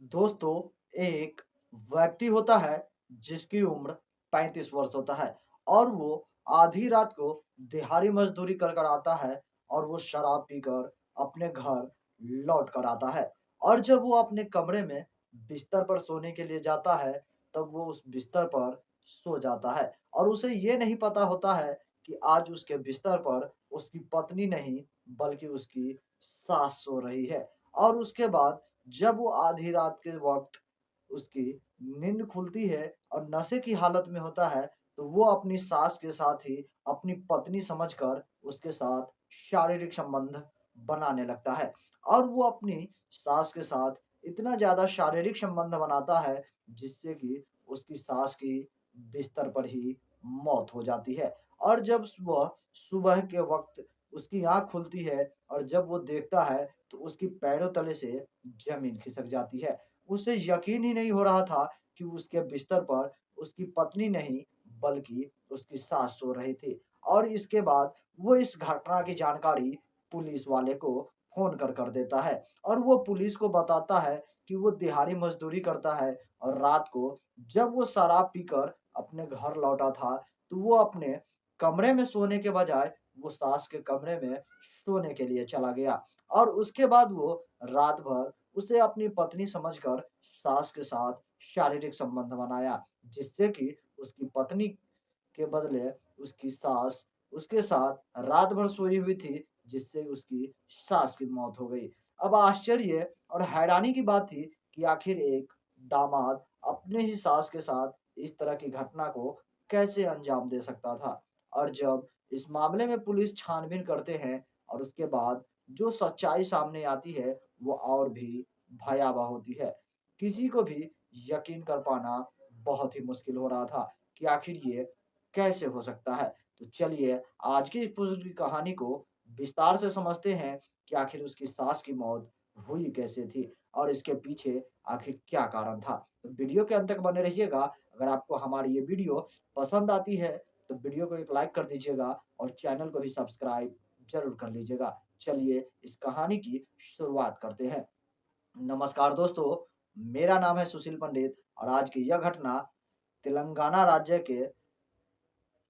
दोस्तों, एक व्यक्ति होता है जिसकी उम्र 35 वर्ष होता है और वो आधी रात को दिहाड़ी मजदूरी कर कर आता है और वो शराब पीकर अपने घर लौट कर आता है। और जब वो अपने कमरे में बिस्तर पर सोने के लिए जाता है, तब वो उस बिस्तर पर सो जाता है और उसे ये नहीं पता होता है कि आज उसके बिस्तर पर उसकी पत्नी नहीं बल्कि उसकी सास सो रही है। और उसके बाद जब वो आधी रात के वक़्त उसकी नींद खुलती है और नशे की हालत में होता है, तो वो अपनी सास के साथ ही अपनी पत्नी समझकर उसके साथ शारीरिक संबंध बनाने लगता है। और वो अपनी सास के साथ इतना ज़्यादा शारीरिक संबंध बनाता है, जिससे कि उसकी सास की बिस्तर पर ही मौत हो जाती है। और जब सुबह सुबह के वक़्त उसकी आँख खुलती है और जब वो देखता है, तो उसकी पैरों तले से ज़मीन खिसक जाती है। उसे यकीन ही नहीं हो रहा था कि उसके बिस्तर पर उसकी पत्नी नहीं, बल्कि उसकी सास सो रही थी। और इसके बाद वो इस घटना की जानकारी पुलिस वाले को फ़ोन कर देता है और वो पुलिस को बताता है कि वो दिहाड़ी मज़दूरी करता है और रात को जब वो शराब पीकर अपने घर लौटा था, तो वो अपने कमरे में सोने के बजाय वो सास के कमरे में सोने के लिए चला गया। और उसके बाद वो रात भर उसे अपनी पत्नी समझकर सास के साथ शारीरिक संबंध बनाया, जिससे कि उसकी पत्नी के बदले उसकी सास उसके साथ रात भर सोई हुई थी, जिससे उसकी सास की मौत हो गई। अब आश्चर्य और हैरानी की बात थी कि आखिर एक दामाद अपने ही सास के साथ इस तरह की घटना को कैसे अंजाम दे सकता था। और जब इस मामले में पुलिस छानबीन करते हैं और उसके बाद जो सच्चाई सामने आती है, वो और भी भयावह होती है। किसी को भी यकीन कर पाना बहुत ही मुश्किल हो रहा था कि आखिर ये कैसे हो सकता है। तो चलिए आज की इस पूरी कहानी को विस्तार से समझते हैं कि आखिर उसकी सास की मौत हुई कैसे थी और इसके पीछे आखिर क्या कारण था। तो वीडियो के अंत तक बने रहिएगा। अगर आपको हमारी ये वीडियो पसंद आती है, तो वीडियो को एक लाइक कर दीजिएगा और चैनल को भी सब्सक्राइब ज़रूर कर लीजिएगा। चलिए इस कहानी की शुरुआत करते हैं। नमस्कार दोस्तों, मेरा नाम है सुशील पंडित और आज की यह घटना तेलंगाना राज्य के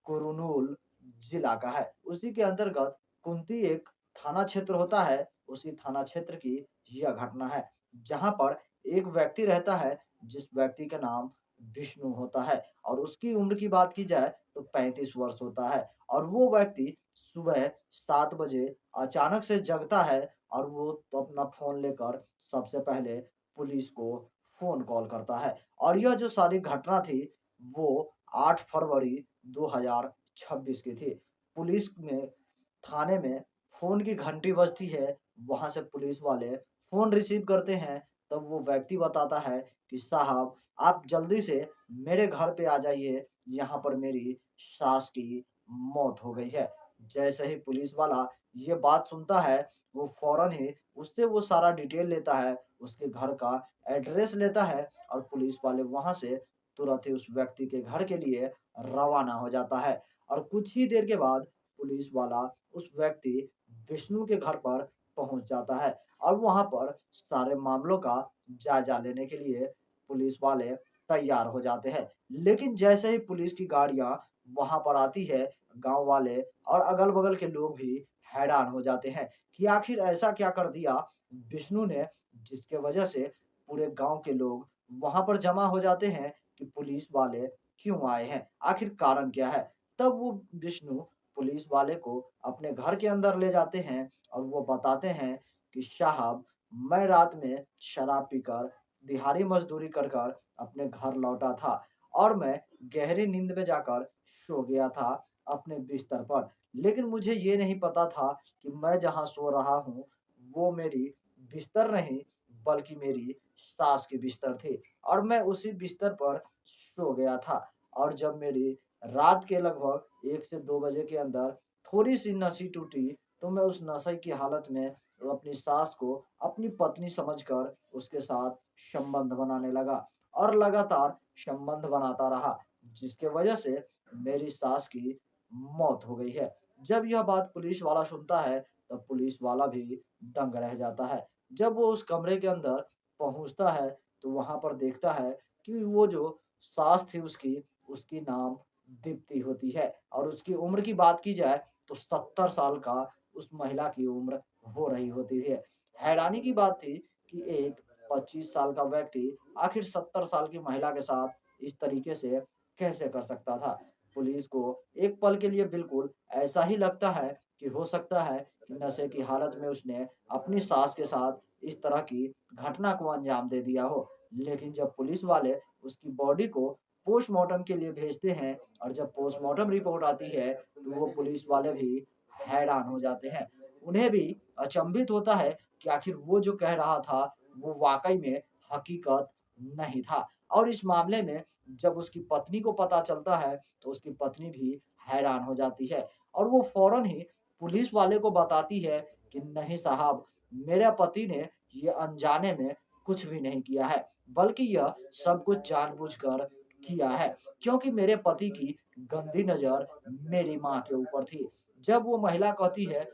कुरुनूल जिला का है। उसी के अंतर्गत कुंती एक थाना क्षेत्र होता है, उसी थाना क्षेत्र की यह घटना है, जहाँ पर एक व्यक्ति रहता है, जिस व्यक्ति का नाम विष्णु होता है और उसकी उम्र की बात की जाए तो 35 वर्ष होता है। और वो व्यक्ति सुबह 7 बजे अचानक से जगता है और वो तो अपना फ़ोन लेकर सबसे पहले पुलिस को फ़ोन कॉल करता है। और यह जो सारी घटना थी, वो 8 फरवरी 2026 की थी। पुलिस में थाने में फ़ोन की घंटी बजती है, वहाँ से पुलिस वाले फ़ोन रिसीव करते हैं, तब वो व्यक्ति बताता है कि साहब आप जल्दी से मेरे घर पे आ जाइए, यहाँ पर मेरी सास की मौत हो गई है। जैसे ही पुलिस वाला ये बात सुनता है, वो फ़ौरन ही उससे वो सारा डिटेल लेता है, उसके घर का एड्रेस लेता है और पुलिस वाले वहाँ से तुरंत ही उस व्यक्ति के घर के लिए रवाना हो जाता है। और कुछ ही देर के बाद पुलिस वाला उस व्यक्ति विष्णु के घर पर पहुंच जाता है और वहां पर सारे मामलों का जायजा लेने के लिए पुलिस वाले तैयार हो जाते हैं। लेकिन जैसे ही पुलिस की गाड़ियां वहां पर आती है, गांव वाले और अगल-बगल के लोग भी हैरान हो जाते हैं कि आखिर ऐसा क्या कर दिया विष्णु ने, जिसके वजह से पूरे गांव के लोग वहां पर जमा हो जाते हैं कि पुलिस वाले क्यों आए हैं? आखिर कारण क्या है? तब वो विष्णु पुलिस वाले को अपने घर के अंदर ले जाते हैं और वो बताते हैं कि साहब मैं रात में शराब पीकर दिहाड़ी मज़दूरी कर अपने घर लौटा था और मैं गहरी नींद में जाकर सो गया था अपने बिस्तर पर। लेकिन मुझे ये नहीं पता था कि मैं जहाँ सो रहा हूँ, वो मेरी बिस्तर नहीं बल्कि मेरी सास की बिस्तर थी और मैं उसी बिस्तर पर सो गया था। और जब मेरी रात के लगभग 1 से 2 बजे के अंदर थोड़ी-सी नसी टूटी, तो मैं उस नशे की हालत में अपनी सास को अपनी पत्नी समझकर उसके साथ संबंध बनाने लगा और लगातार संबंध बनाता रहा, जिसके वजह से मेरी सास की मौत हो गई है। जब यह बात पुलिस वाला सुनता है, तब पुलिस वाला भी दंग रह जाता है। जब वो उस कमरे के अंदर पहुँचता है, तो वहाँ पर देखता है कि वो जो सास थी उसकी, उसकी नाम दीप्ति होती है और उसकी उम्र की बात की जाए तो 70 साल का उस महिला की उम्र हो रही होती है। हैरानी की बात थी कि एक 25 साल का व्यक्ति आखिर 70 साल की महिला के साथ इस तरीके से कैसे कर सकता था? पुलिस को एक पल के लिए बिल्कुल ऐसा ही लगता है कि हो सकता है कि नशे की हालत में उसने अपनी सास के साथ इस तरह की घटना को अंजाम दे दिया हो। लेकिन जब पुलिस वाले उसकी बॉडी को पोस्टमार्टम के लिए भेजते हैं और जब पोस्टमार्टम रिपोर्ट आती है, तो वो पुलिस वाले भी हैरान हो जाते हैं। उन्हें भी अचंभित होता है कि आखिर वो जो कह रहा था, वो वाक़ई में हकीकत नहीं था। और इस मामले में जब उसकी पत्नी को पता चलता है, तो उसकी पत्नी भी हैरान हो जाती है और वो फ़ौरन ही पुलिस वाले को बताती है कि नहीं साहब, मेरे पति ने ये अनजाने में कुछ भी नहीं किया है, बल्कि यह सब कुछ जानबूझकर किया है, क्योंकि मेरे पति की गंदी नज़र मेरी माँ के ऊपर थी। जब वो महिला कहती है